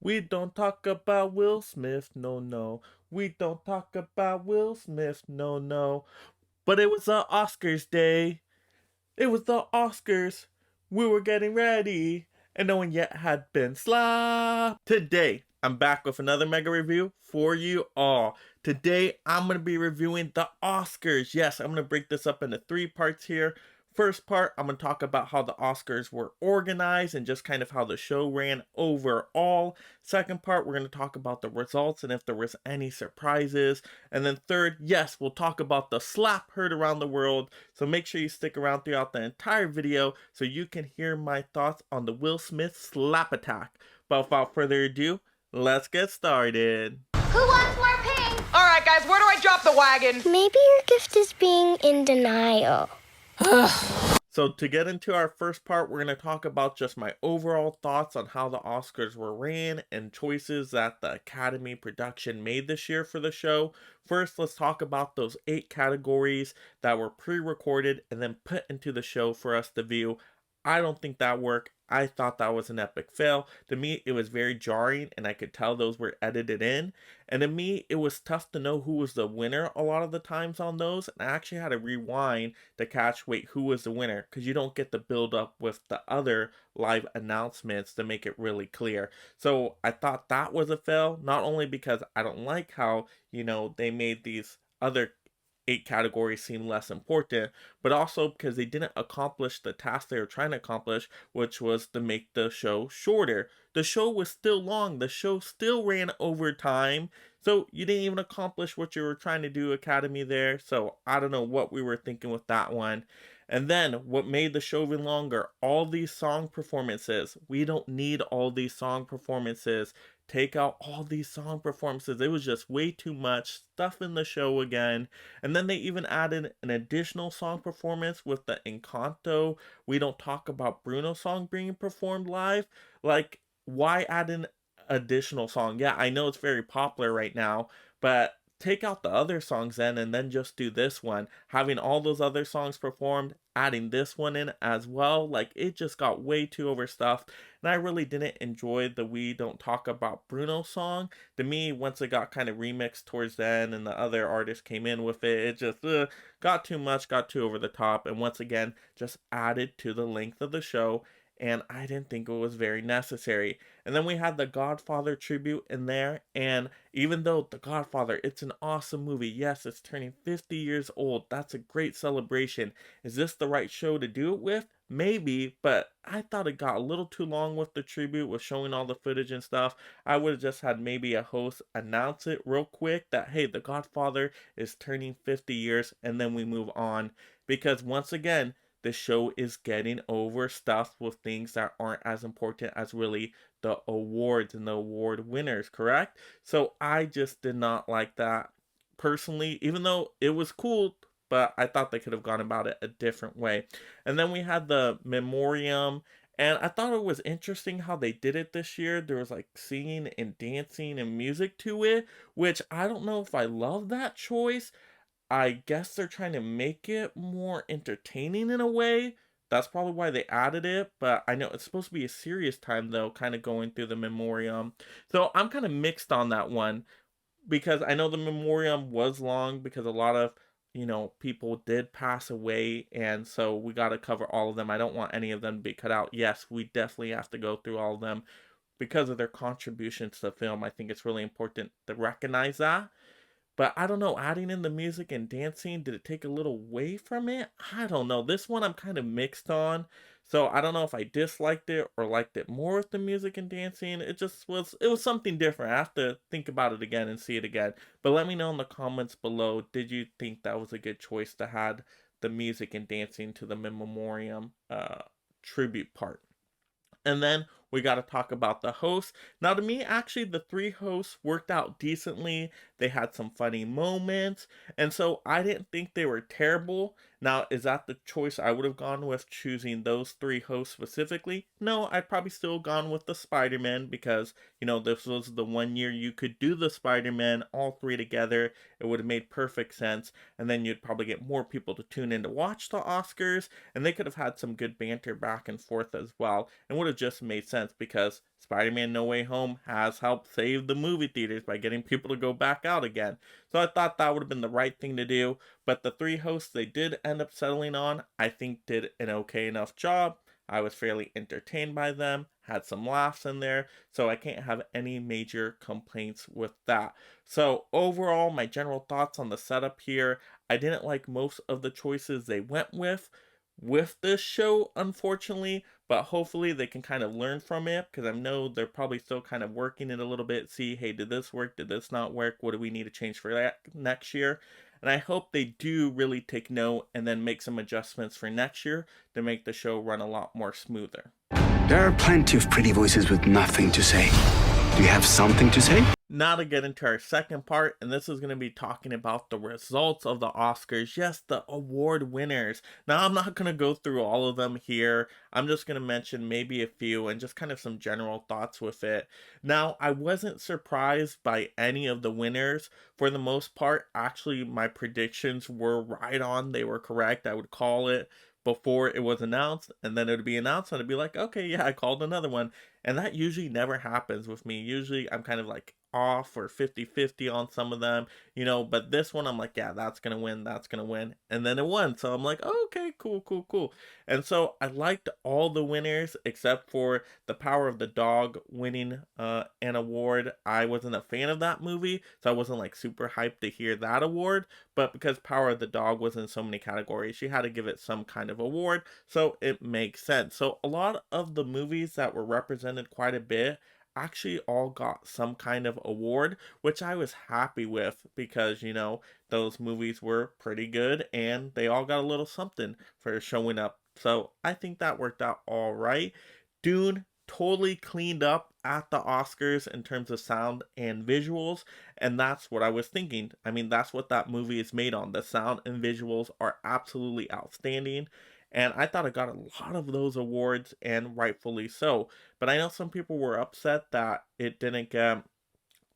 We don't talk about Will Smith, no, no. We don't talk about Will Smith, no, no. But it was the Oscars day. It was the Oscars. We were getting ready, and no one yet had been slapped. Today, I'm back with another mega review for you all. Today, I'm going to be reviewing the Oscars. Yes, I'm going to break this up into 3 parts here. First part, I'm going to talk about how the Oscars were organized and just kind of how the show ran overall. Second part, we're going to talk about the results and if there was any surprises. And then third, yes, we'll talk about the slap heard around the world. So make sure you stick around throughout the entire video so you can hear my thoughts on the Will Smith slap attack. But without further ado, let's get started. Who wants more pink? All right, guys, where do I drop the wagon? Maybe your gift is being in denial. So to get into our first part, we're going to talk about just my overall thoughts on how the Oscars were ran and choices that the Academy production made this year for the show. First, let's talk about those 8 categories that were pre-recorded and then put into the show for us to view. I don't think that worked. I thought that was an epic fail. To me, it was very jarring, and I could tell those were edited in. And to me, it was tough to know who was the winner a lot of the times on those. And I actually had to rewind to catch, wait, who was the winner? Because you don't get the build up with the other live announcements to make it really clear. So I thought that was a fail, not only because I don't like how, they made these other 8 categories seem less important, but also because they didn't accomplish the task they were trying to accomplish, which was to make the show shorter. The show was still long, the show still ran over time, so you didn't even accomplish what you were trying to do, Academy, there. So I don't know what we were thinking with that one. And then what made the show even longer, all these song performances. We don't need all these song performances. Take out all these song performances. It was just way too much stuff in the show again. And then they even added an additional song performance with the Encanto We Don't Talk About Bruno song being performed live. Like, why add an additional song? Yeah, I know it's very popular right now, but take out the other songs and then just do this one. Having all those other songs performed, adding this one in as well, like it just got way too overstuffed. And I really didn't enjoy the We Don't Talk About Bruno song. To me, once it got kind of remixed towards the end and the other artists came in with it, it just got too much, got too over the top, and once again, just added to the length of the show. And I didn't think it was very necessary. And then we had the Godfather tribute in there, and even though The Godfather, it's an awesome movie, yes, it's turning 50 years old, that's a great celebration. Is this the right show to do it with? Maybe, but I thought it got a little too long with the tribute, with showing all the footage and stuff. I would have just had maybe a host announce it real quick that, hey, The Godfather is turning 50 years, and then we move on. Because once again, the show is getting overstuffed with things that aren't as important as really the awards and the award winners, correct? So I just did not like that personally, even though it was cool, but I thought they could have gone about it a different way. And then we had the memoriam, and I thought it was interesting how they did it this year. There was like singing and dancing and music to it, which I don't know if I love that choice. I guess they're trying to make it more entertaining in a way. That's probably why they added it, but I know it's supposed to be a serious time though, kind of going through the memoriam. So I'm kind of mixed on that one because I know the memoriam was long because a lot of, people did pass away, and so we got to cover all of them. I don't want any of them to be cut out. Yes, we definitely have to go through all of them because of their contributions to the film. I think it's really important to recognize that. But I don't know, adding in the music and dancing, did it take a little away from it? I don't know. This one I'm kind of mixed on. So I don't know if I disliked it or liked it more with the music and dancing. It was something different. I have to think about it again and see it again. But let me know in the comments below, did you think that was a good choice to add the music and dancing to the memoriam tribute part? And then we got to talk about the hosts. Now, to me, actually, the 3 hosts worked out decently. They had some funny moments. And so I didn't think they were terrible. Now, is that the choice I would have gone with, choosing those 3 hosts specifically? No, I'd probably still gone with the Spider-Man because, this was the one year you could do the Spider-Man, all 3 together. It would have made perfect sense. And then you'd probably get more people to tune in to watch the Oscars. And they could have had some good banter back and forth as well. And would have just made sense. sense because Spider-Man No Way Home has helped save the movie theaters by getting people to go back out again. So I thought that would have been the right thing to do, but the three hosts they did end up settling on, I think did an okay enough job. I was fairly entertained by them, had some laughs in there, so I can't have any major complaints with that. So, overall, my general thoughts on the setup here, I didn't like most of the choices they went with this show, unfortunately, but hopefully they can kind of learn from it because I know they're probably still kind of working it a little bit. See, hey, did this work? Did this not work? What do we need to change for that next year? And I hope they do really take note and then make some adjustments for next year to make the show run a lot more smoother. There are plenty of pretty voices with nothing to say. Do you have something to say? Now to get into our second part, and this is going to be talking about the results of the Oscars. Yes, the award winners. Now, I'm not going to go through all of them here. I'm just going to mention maybe a few and just kind of some general thoughts with it. Now, I wasn't surprised by any of the winners. For the most part, actually, my predictions were right on. They were correct. I would call it before it was announced, and then it would be announced, and I'd be like, okay, yeah, I called another one. And that usually never happens with me. Usually I'm kind of like off or 50-50 on some of them, but this one I'm like, yeah, that's going to win, that's going to win. And then it won. So I'm like, oh, okay, cool, cool, cool. And so I liked all the winners except for The Power of the Dog winning an award. I wasn't a fan of that movie, so I wasn't like super hyped to hear that award, but because Power of the Dog was in so many categories, she had to give it some kind of award, so it makes sense. So a lot of the movies that were represented quite a bit actually all got some kind of award, which I was happy with because, those movies were pretty good and they all got a little something for showing up. So I think that worked out all right. Dune totally cleaned up at the Oscars in terms of sound and visuals, and that's what I was thinking. I mean, that's what that movie is made on. The sound and visuals are absolutely outstanding, and I thought it got a lot of those awards, and rightfully so. But I know some people were upset that it didn't get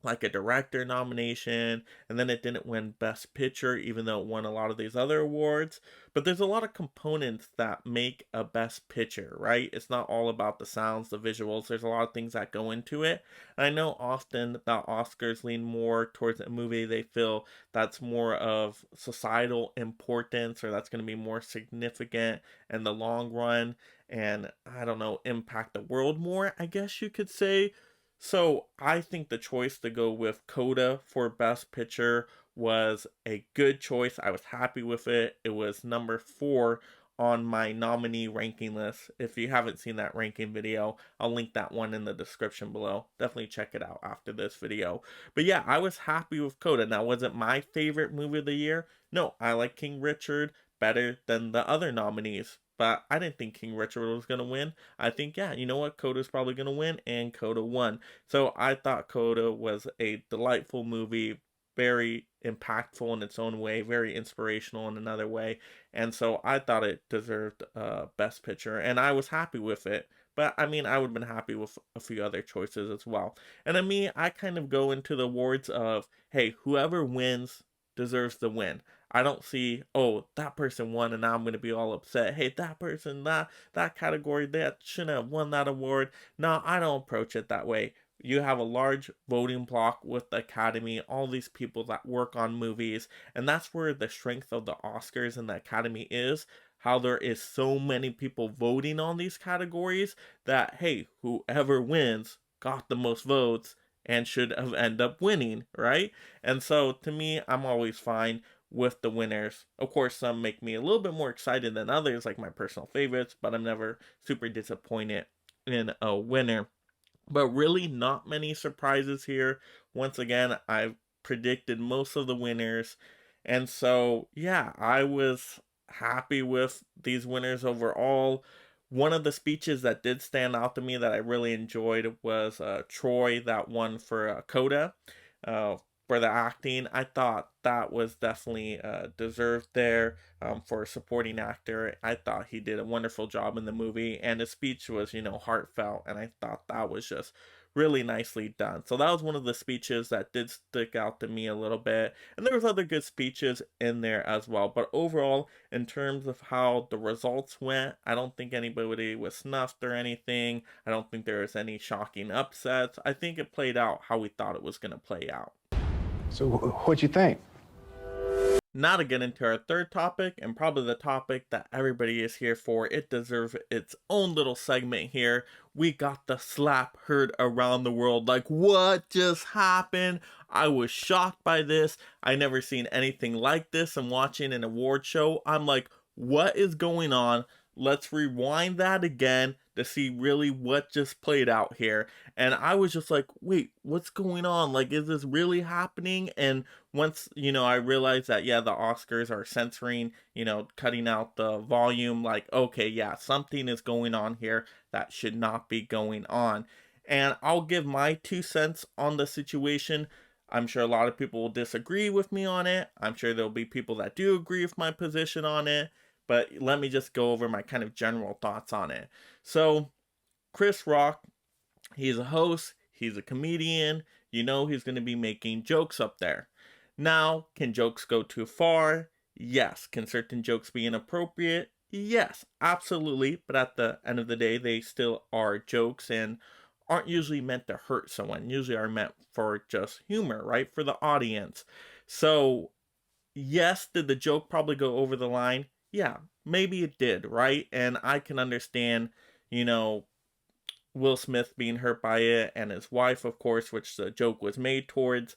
like a director nomination, and then it didn't win Best Picture, even though it won a lot of these other awards. But there's a lot of components that make a Best Picture, right? It's not all about the sounds, the visuals. There's a lot of things that go into it. And I know often the Oscars lean more towards a movie they feel that's more of societal importance or that's going to be more significant in the long run and, I don't know, impact the world more, I guess you could say. So I think the choice to go with Coda for Best Picture was a good choice. I was happy with it. It was number 4 on my nominee ranking list. If you haven't seen that ranking video, I'll link that one in the description below. Definitely check it out after this video. But yeah, I was happy with Coda. Now, was it my favorite movie of the year? No, I like King Richard better than the other nominees. But I didn't think King Richard was going to win. I think, yeah, you know what? Coda's probably going to win, and Coda won. So I thought Coda was a delightful movie, very impactful in its own way, very inspirational in another way. And so I thought it deserved Best Picture, and I was happy with it. But I mean, I would have been happy with a few other choices as well. And I mean, I kind of go into the awards of, hey, whoever wins deserves the win. I don't see, oh, that person won and now I'm going to be all upset. Hey, that person, that category, that shouldn't have won that award. No, I don't approach it that way. You have a large voting block with the Academy, all these people that work on movies, and that's where the strength of the Oscars and the Academy is. How there is so many people voting on these categories that, hey, whoever wins got the most votes and should have end up winning, right? And so to me, I'm always fine with the winners. Of course, some make me a little bit more excited than others, like my personal favorites, but I'm never super disappointed in a winner. But really, not many surprises here. Once again, I've predicted most of the winners. And so, yeah, I was happy with these winners overall. One of the speeches that did stand out to me that I really enjoyed was Troy, that one for Coda. Uh, for the acting, I thought that was definitely deserved there for a supporting actor. I thought he did a wonderful job in the movie, and his speech was, heartfelt, and I thought that was just really nicely done. So that was one of the speeches that did stick out to me a little bit. And there was other good speeches in there as well. But overall, in terms of how the results went, I don't think anybody was snuffed or anything. I don't think there was any shocking upsets. I think it played out how we thought it was going to play out. So what'd you think? Now to get into our third topic, and probably the topic that everybody is here for. It deserves its own little segment here. We got the slap heard around the world. Like, what just happened? I was shocked by this. I never seen anything like this. I'm watching an award show. I'm like, what is going on? Let's rewind that again to see really what just played out here. And I was just like, wait, what's going on? Like, is this really happening? And once, I realized that, yeah, the Oscars are censoring, cutting out the volume, like, okay, yeah, something is going on here that should not be going on. And I'll give my 2 cents on the situation. I'm sure a lot of people will disagree with me on it. I'm sure there'll be people that do agree with my position on it. But let me just go over my kind of general thoughts on it. So, Chris Rock, he's a host, he's a comedian, he's going to be making jokes up there. Now, can jokes go too far? Yes. Can certain jokes be inappropriate? Yes, absolutely. But at the end of the day, they still are jokes and aren't usually meant to hurt someone. Usually are meant for just humor, right? For the audience. So, yes, did the joke probably go over the line? Yeah, maybe it did, right? And I can understand, Will Smith being hurt by it and his wife, of course, which the joke was made towards.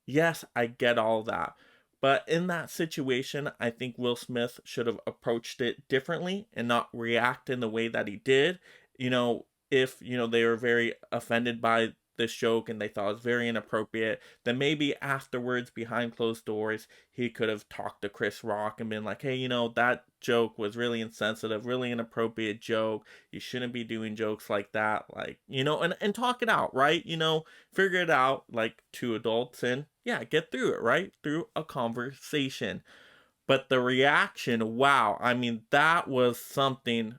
Yes, I get all that. But in that situation, I think Will Smith should have approached it differently and not react in the way that he did. If, they were very offended by this joke and they thought it was very inappropriate, then maybe afterwards, behind closed doors, he could have talked to Chris Rock and been like, hey, that joke was really insensitive, really inappropriate joke. You shouldn't be doing jokes like that. Like, and talk it out, right? Figure it out like two adults and yeah, get through it, right? Through a conversation. But the reaction, wow, I mean, that was something.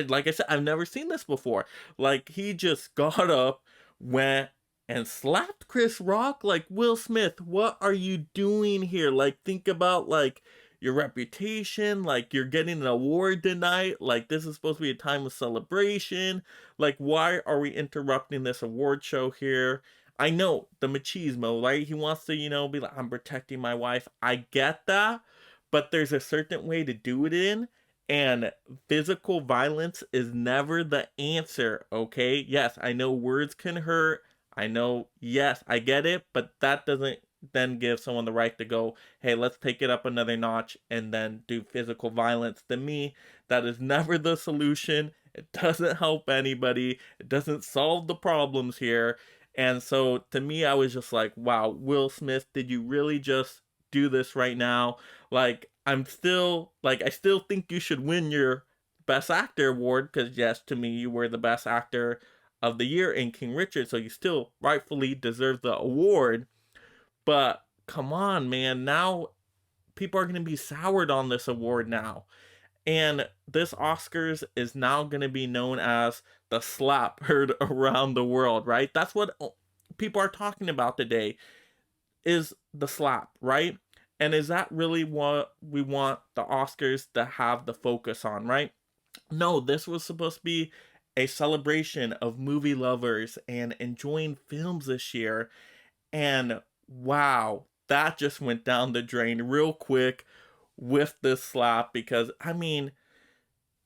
Like I said, I've never seen this before. Like, he just got up, went and slapped Chris Rock. Like, Will Smith, what are you doing here? Like, think about like your reputation. Like, you're getting an award tonight. Like, this is supposed to be a time of celebration. Like, why are we interrupting this award show here? I know the machismo, right? He wants to, be like, I'm protecting my wife. I get that, but there's a certain way to do it in. And physical violence is never the answer, okay? Yes, I know words can hurt. I know, yes, I get it, but that doesn't then give someone the right to go, hey, let's take it up another notch and then do physical violence. To me, that is never the solution. It doesn't help anybody. It doesn't solve the problems here. And so to me, I was just like, wow, Will Smith, did you really just do this right now? Like, I still think you should win your Best Actor award because, yes, to me, you were the Best Actor of the Year in King Richard, so you still rightfully deserve the award. But come on, man, now people are going to be soured on this award now. And this Oscars is now going to be known as the slap heard around the world, right? That's what people are talking about today is the slap, right? And is that really what we want the Oscars to have the focus on, right? No, this was supposed to be a celebration of movie lovers and enjoying films this year. And wow, that just went down the drain real quick with this slap because, I mean,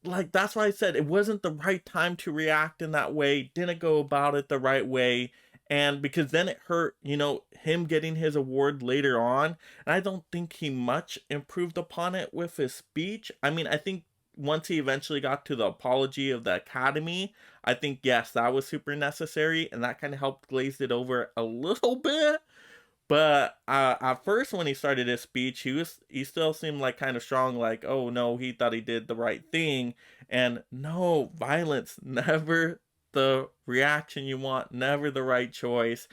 like, that's why I said it wasn't the right time to react in that way, didn't go about it the right way. And because then it hurt, him getting his award later on. And I don't think he much improved upon it with his speech. I mean, I think once he eventually got to the apology of the Academy, I think, yes, that was super necessary. And that kind of helped glaze it over a little bit. But at first, when he started his speech, he still seemed like kind of strong, like, oh no, he thought he did the right thing. And no, violence, never the reaction you want, never the right choice.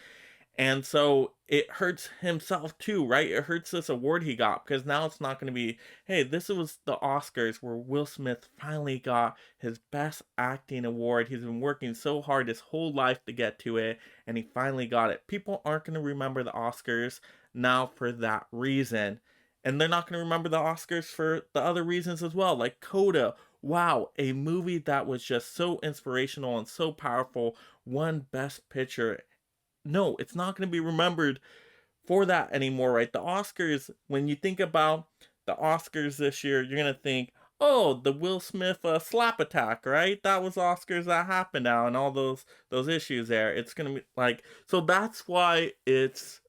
And so it hurts himself too, right? It hurts this award he got because now it's not going to be, hey, this was the Oscars where Will Smith finally got his best acting award. He's been working so hard his whole life to get to it, and he finally got it. People aren't going to remember the Oscars now for that reason. And they're not going to remember the Oscars for the other reasons as well, like Coda. Wow, a movie that was just so inspirational and so powerful won Best Picture. No, it's not going to be remembered for that anymore, right? The Oscars, when you think about the Oscars this year, you're going to think, oh, the Will Smith slap attack, right? That was Oscars that happened now and all those issues there. It's going to be like, so that's why it's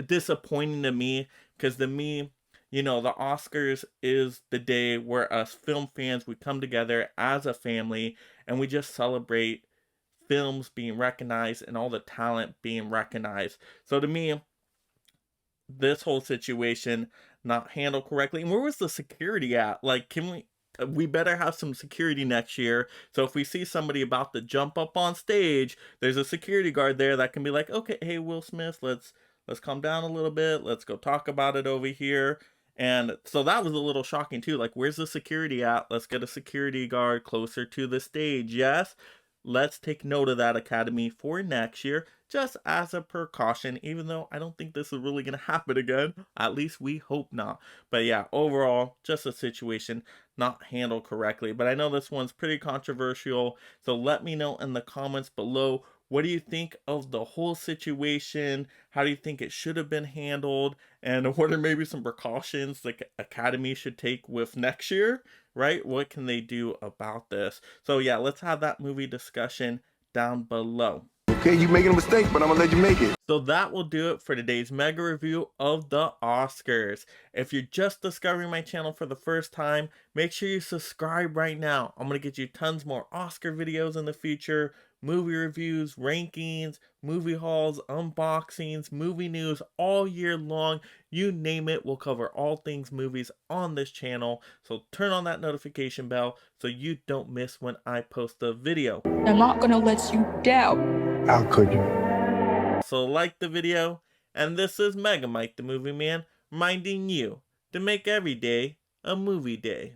disappointing to me, because to me, the Oscars is the day where us film fans, we come together as a family and we just celebrate films being recognized and all the talent being recognized. So to me, this whole situation not handled correctly. And where was the security at? Like, can we better have some security next year. So if we see somebody about to jump up on stage, there's a security guard there that can be like, okay, hey, Will Smith, let's calm down a little bit. Let's go talk about it over here. And so that was a little shocking too. Like, where's the security at? Let's get a security guard closer to the stage. Yes, let's take note of that, Academy, for next year, just as a precaution, even though I don't think this is really going to happen again. At least we hope not. But yeah, overall, just a situation not handled correctly. But I know this one's pretty controversial, so let me know in the comments below. What do you think of the whole situation? How do you think it should have been handled? And what are maybe some precautions the Academy should take with next year? Right? What can they do about this? So yeah, let's have that movie discussion down below. Okay, you making a mistake, but I'm gonna let you make it. So that will do it for today's mega review of the Oscars. If you're just discovering my channel for the first time, make sure you subscribe right now. I'm going to get you tons more Oscar videos in the future, movie reviews, rankings, movie hauls, unboxings, movie news all year long. You name it, we'll cover all things movies on this channel. So turn on that notification bell so you don't miss when I post a video. I'm not gonna let you down. How could you? So like the video, and this is Mega Mike the Movie Man, reminding you to make every day a movie day.